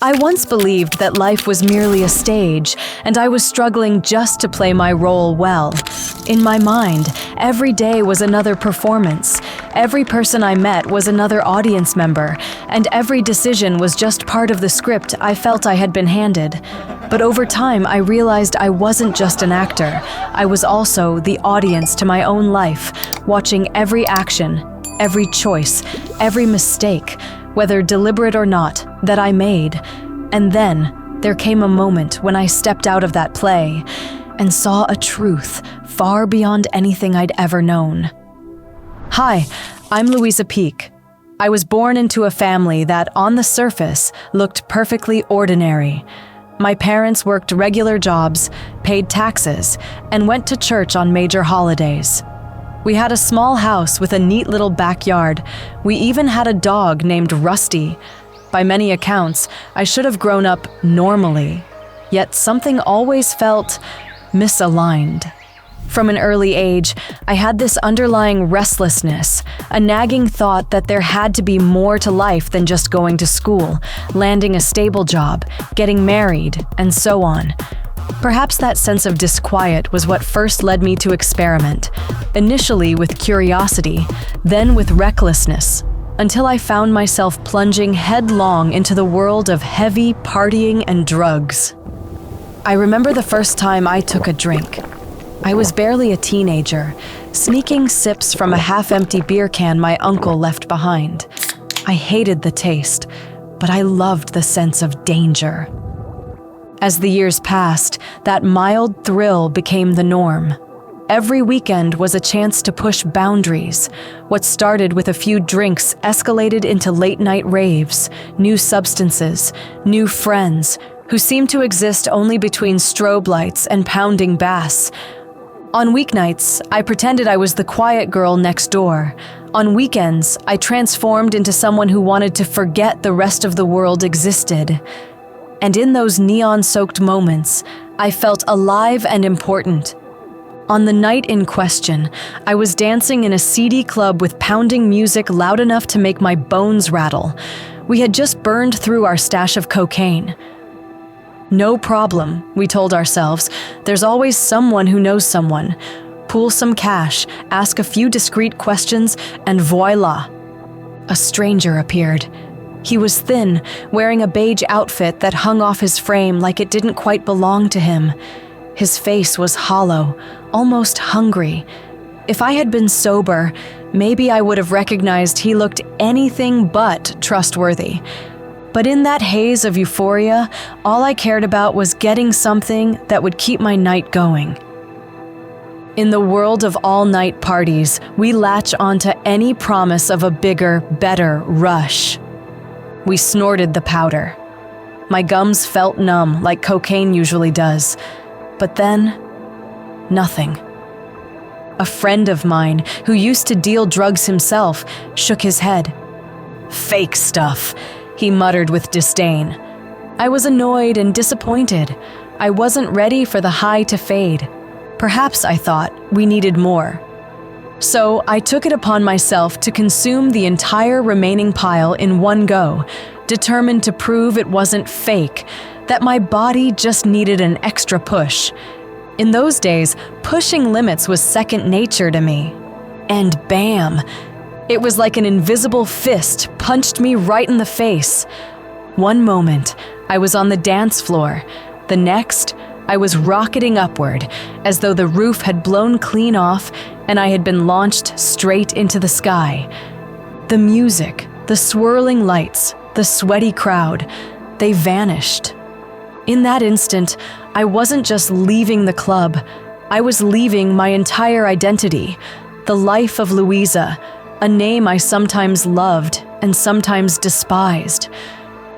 I once believed that life was merely a stage, and I was struggling just to play my role well. In my mind, every day was another performance. Every person I met was another audience member, and every decision was just part of the script I felt I had been handed. But over time, I realized I wasn't just an actor. I was also the audience to my own life, watching every action, every choice, every mistake, whether deliberate or not, that I made. And then there came a moment when I stepped out of that play and saw a truth far beyond anything I'd ever known. Hi, I'm Louisa Peak. I was born into a family that, on the surface, looked perfectly ordinary. My parents worked regular jobs, paid taxes, and went to church on major holidays. We had a small house with a neat little backyard. We even had a dog named Rusty. By many accounts, I should have grown up normally, yet something always felt misaligned. From an early age, I had this underlying restlessness, a nagging thought that there had to be more to life than just going to school, landing a stable job, getting married, and so on. Perhaps that sense of disquiet was what first led me to experiment, initially with curiosity, then with recklessness, until I found myself plunging headlong into the world of heavy partying and drugs. I remember the first time I took a drink. I was barely a teenager, sneaking sips from a half-empty beer can my uncle left behind. I hated the taste, but I loved the sense of danger. As the years passed, that mild thrill became the norm. Every weekend was a chance to push boundaries. What started with a few drinks escalated into late-night raves, new substances, new friends, who seemed to exist only between strobe lights and pounding bass. On weeknights, I pretended I was the quiet girl next door. On weekends, I transformed into someone who wanted to forget the rest of the world existed. And in those neon-soaked moments, I felt alive and important. On the night in question, I was dancing in a seedy club with pounding music loud enough to make my bones rattle. We had just burned through our stash of cocaine. No problem, we told ourselves. There's always someone who knows someone. Pool some cash, ask a few discreet questions, and voila! A stranger appeared. He was thin, wearing a beige outfit that hung off his frame like it didn't quite belong to him. His face was hollow, almost hungry. If I had been sober, maybe I would have recognized he looked anything but trustworthy. But in that haze of euphoria, all I cared about was getting something that would keep my night going. In the world of all-night parties, we latch onto any promise of a bigger, better rush. We snorted the powder. My gums felt numb like cocaine usually does. But then, nothing. A friend of mine, who used to deal drugs himself, shook his head. "Fake stuff," he muttered with disdain. I was annoyed and disappointed. I wasn't ready for the high to fade. Perhaps, I thought, we needed more. So I took it upon myself to consume the entire remaining pile in one go, determined to prove it wasn't fake, that my body just needed an extra push. In those days, pushing limits was second nature to me. And bam! It was like an invisible fist punched me right in the face. One moment, I was on the dance floor. The next, I was rocketing upward, as though the roof had blown clean off and I had been launched straight into the sky. The music, the swirling lights, the sweaty crowd, they vanished. In that instant, I wasn't just leaving the club. I was leaving my entire identity, the life of Louisa, a name I sometimes loved and sometimes despised.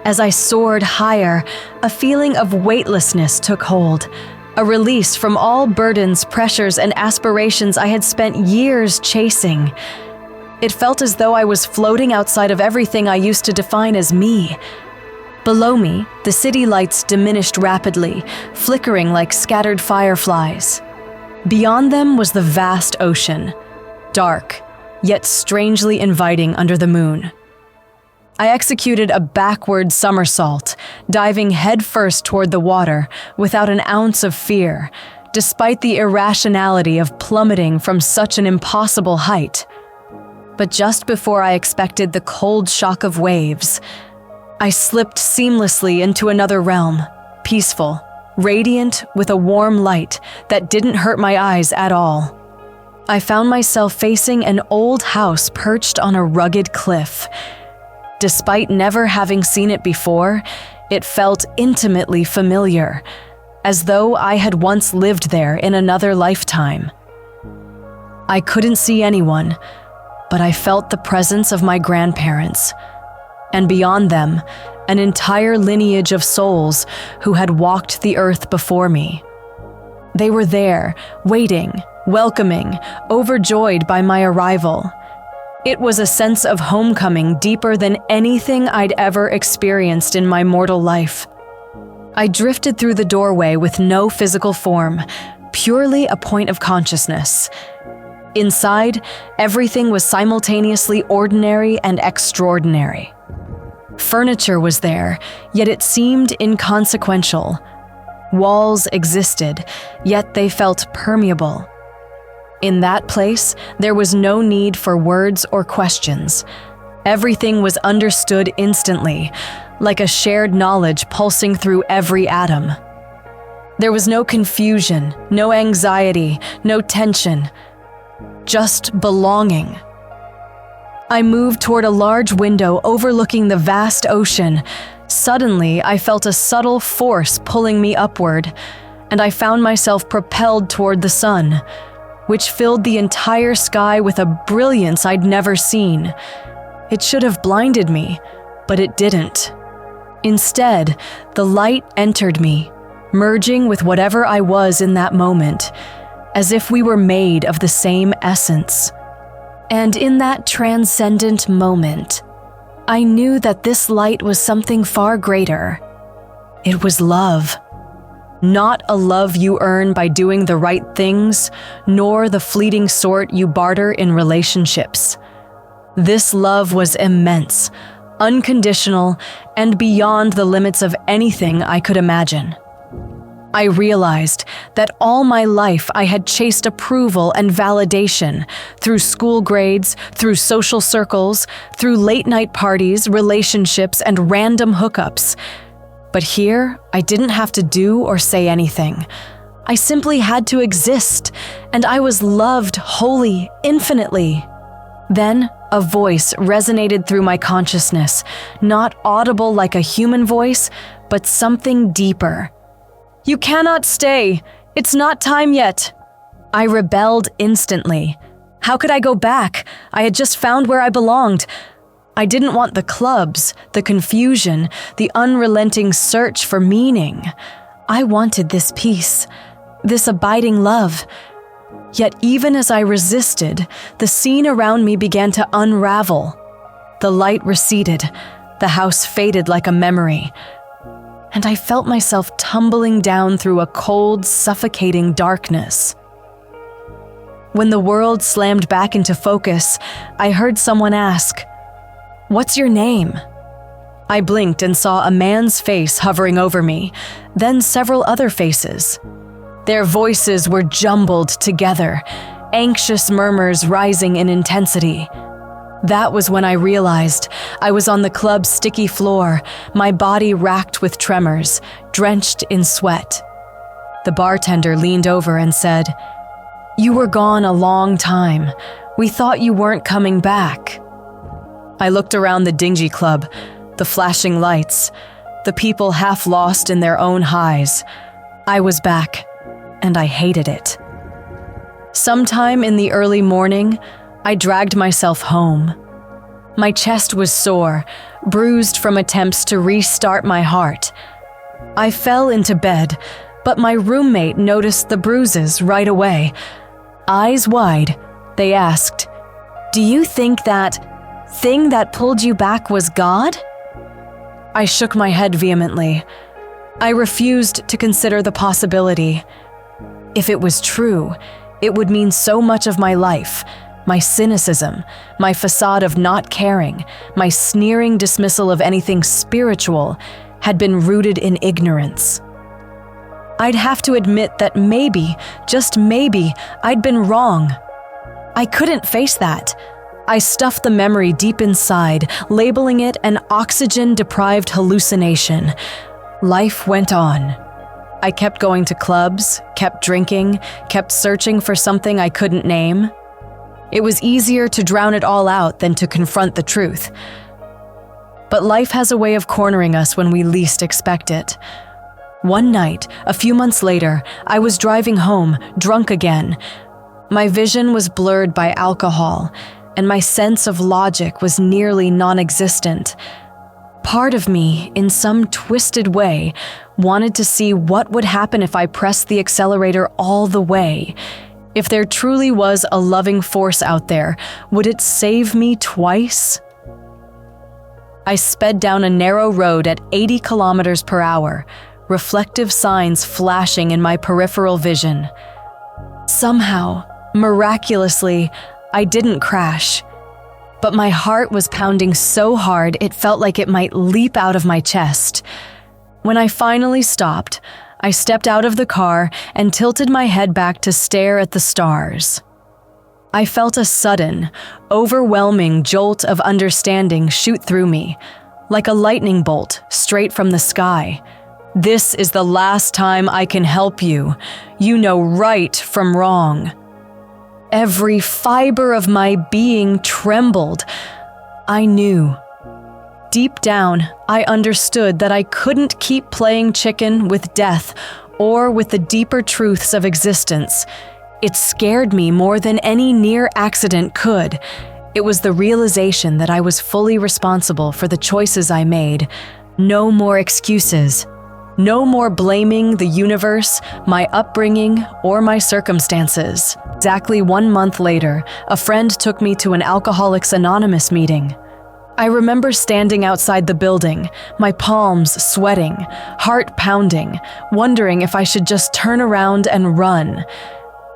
As I soared higher, a feeling of weightlessness took hold, a release from all burdens, pressures, and aspirations I had spent years chasing. It felt as though I was floating outside of everything I used to define as me. Below me, the city lights diminished rapidly, flickering like scattered fireflies. Beyond them was the vast ocean, dark, yet strangely inviting under the moon. I executed a backward somersault, diving headfirst toward the water without an ounce of fear, despite the irrationality of plummeting from such an impossible height. But just before I expected the cold shock of waves, I slipped seamlessly into another realm, peaceful, radiant with a warm light that didn't hurt my eyes at all. I found myself facing an old house perched on a rugged cliff. Despite never having seen it before, it felt intimately familiar, as though I had once lived there in another lifetime. I couldn't see anyone, but I felt the presence of my grandparents, and beyond them, an entire lineage of souls who had walked the earth before me. They were there, waiting, welcoming, overjoyed by my arrival. It was a sense of homecoming deeper than anything I'd ever experienced in my mortal life. I drifted through the doorway with no physical form, purely a point of consciousness. Inside, everything was simultaneously ordinary and extraordinary. Furniture was there, yet it seemed inconsequential. Walls existed, yet they felt permeable. In that place, there was no need for words or questions. Everything was understood instantly, like a shared knowledge pulsing through every atom. There was no confusion, no anxiety, no tension, just belonging. I moved toward a large window overlooking the vast ocean. Suddenly, I felt a subtle force pulling me upward, and I found myself propelled toward the sun, which filled the entire sky with a brilliance I'd never seen. It should have blinded me, but it didn't. Instead, the light entered me, merging with whatever I was in that moment, as if we were made of the same essence. And in that transcendent moment, I knew that this light was something far greater. It was love. Not a love you earn by doing the right things, nor the fleeting sort you barter in relationships. This love was immense, unconditional, and beyond the limits of anything I could imagine. I realized that all my life I had chased approval and validation through school grades, through social circles, through late-night parties, relationships, and random hookups. But here, I didn't have to do or say anything. I simply had to exist, and I was loved wholly, infinitely. Then, a voice resonated through my consciousness, not audible like a human voice, but something deeper. "You cannot stay. It's not time yet." I rebelled instantly. How could I go back? I had just found where I belonged. I didn't want the clubs, the confusion, the unrelenting search for meaning. I wanted this peace, this abiding love. Yet even as I resisted, the scene around me began to unravel. The light receded. The house faded like a memory. And I felt myself tumbling down through a cold, suffocating darkness. When the world slammed back into focus, I heard someone ask, "What's your name?" I blinked and saw a man's face hovering over me, then several other faces. Their voices were jumbled together, anxious murmurs rising in intensity. That was when I realized I was on the club's sticky floor, my body racked with tremors, drenched in sweat. The bartender leaned over and said, "You were gone a long time. We thought you weren't coming back." I looked around the dingy club, the flashing lights, the people half lost in their own highs. I was back, and I hated it. Sometime in the early morning, I dragged myself home. My chest was sore, bruised from attempts to restart my heart. I fell into bed, but my roommate noticed the bruises right away. Eyes wide, they asked, "Do you think that thing that pulled you back was God?" I shook my head vehemently. I refused to consider the possibility. If it was true, it would mean so much of my life, my cynicism, my facade of not caring, my sneering dismissal of anything spiritual had been rooted in ignorance. I'd have to admit that maybe, just maybe, I'd been wrong. I couldn't face that. I stuffed the memory deep inside, labeling it an oxygen-deprived hallucination. Life went on. I kept going to clubs, kept drinking, kept searching for something I couldn't name. It was easier to drown it all out than to confront the truth. But life has a way of cornering us when we least expect it. One night, a few months later, I was driving home, drunk again. My vision was blurred by alcohol, and my sense of logic was nearly non-existent. Part of me, in some twisted way, wanted to see what would happen if I pressed the accelerator all the way. If there truly was a loving force out there, would it save me twice? I sped down a narrow road at 80 kilometers per hour, reflective signs flashing in my peripheral vision. Somehow, miraculously, I didn't crash. But my heart was pounding so hard it felt like it might leap out of my chest. When I finally stopped, I stepped out of the car and tilted my head back to stare at the stars. I felt a sudden, overwhelming jolt of understanding shoot through me, like a lightning bolt straight from the sky. This is the last time I can help you. You know right from wrong. Every fiber of my being trembled. I knew. Deep down, I understood that I couldn't keep playing chicken with death or with the deeper truths of existence. It scared me more than any near accident could. It was the realization that I was fully responsible for the choices I made. No more excuses. No more blaming the universe, my upbringing, or my circumstances. Exactly 1 month later, a friend took me to an Alcoholics Anonymous meeting. I remember standing outside the building, my palms sweating, heart pounding, wondering if I should just turn around and run.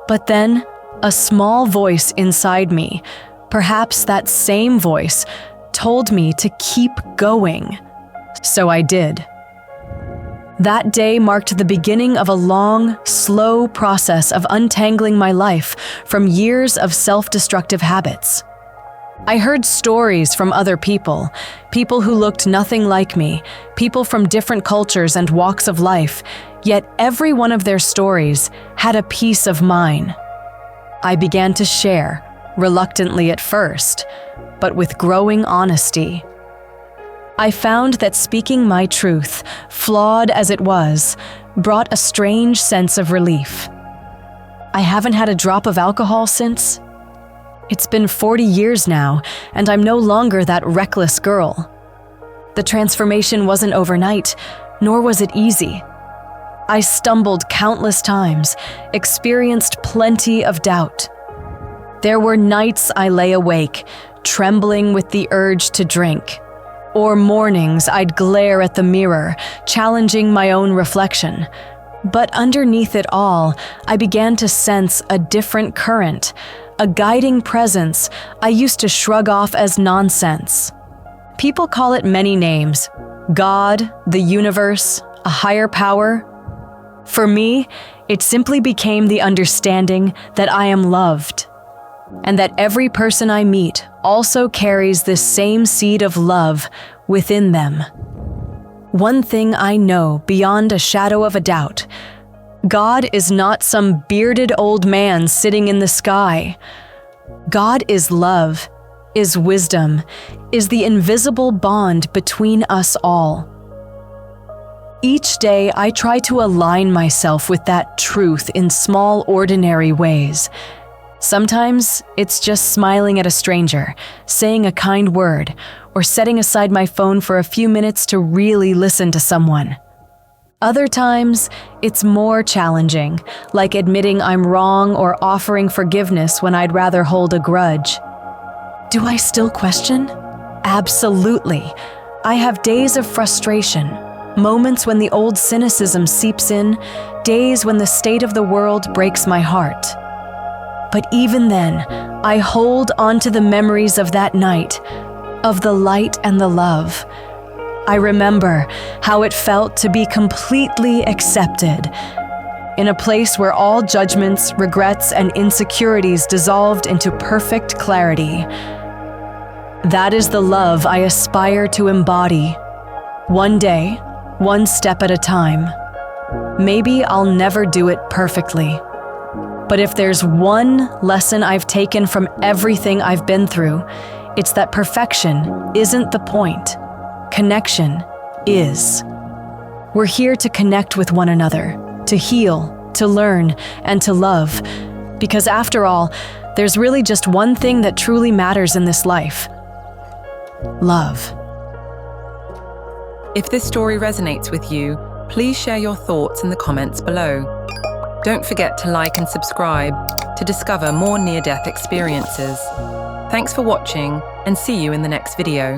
But then, a small voice inside me, perhaps that same voice, told me to keep going. So I did. That day marked the beginning of a long, slow process of untangling my life from years of self-destructive habits. I heard stories from other people who looked nothing like me, people from different cultures and walks of life, yet every one of their stories had a piece of mine. I began to share, reluctantly at first, but with growing honesty. I found that speaking my truth, flawed as it was, brought a strange sense of relief. I haven't had a drop of alcohol since. It's been 40 years now, and I'm no longer that reckless girl. The transformation wasn't overnight, nor was it easy. I stumbled countless times, experienced plenty of doubt. There were nights I lay awake, trembling with the urge to drink. Or mornings I'd glare at the mirror, challenging my own reflection. But underneath it all, I began to sense a different current, a guiding presence I used to shrug off as nonsense. People call it many names: God, the universe, a higher power. For me, it simply became the understanding that I am loved, and that every person I meet also carries this same seed of love within them. One thing I know beyond a shadow of a doubt: God is not some bearded old man sitting in the sky. God is love, is wisdom, is the invisible bond between us all. Each day I try to align myself with that truth in small, ordinary ways. Sometimes it's just smiling at a stranger, saying a kind word, or setting aside my phone for a few minutes to really listen to someone. Other times, it's more challenging, like admitting I'm wrong or offering forgiveness when I'd rather hold a grudge. Do I still question? Absolutely. I have days of frustration, moments when the old cynicism seeps in, days when the state of the world breaks my heart. But even then, I hold onto the memories of that night, of the light and the love. I remember how it felt to be completely accepted, in a place where all judgments, regrets, and insecurities dissolved into perfect clarity. That is the love I aspire to embody, one day, one step at a time. Maybe I'll never do it perfectly, but if there's one lesson I've taken from everything I've been through, it's that perfection isn't the point. Connection is. We're here to connect with one another, to heal, to learn, and to love. Because after all, there's really just one thing that truly matters in this life: love. If this story resonates with you, please share your thoughts in the comments below. Don't forget to like and subscribe to discover more near-death experiences. Thanks for watching, and see you in the next video.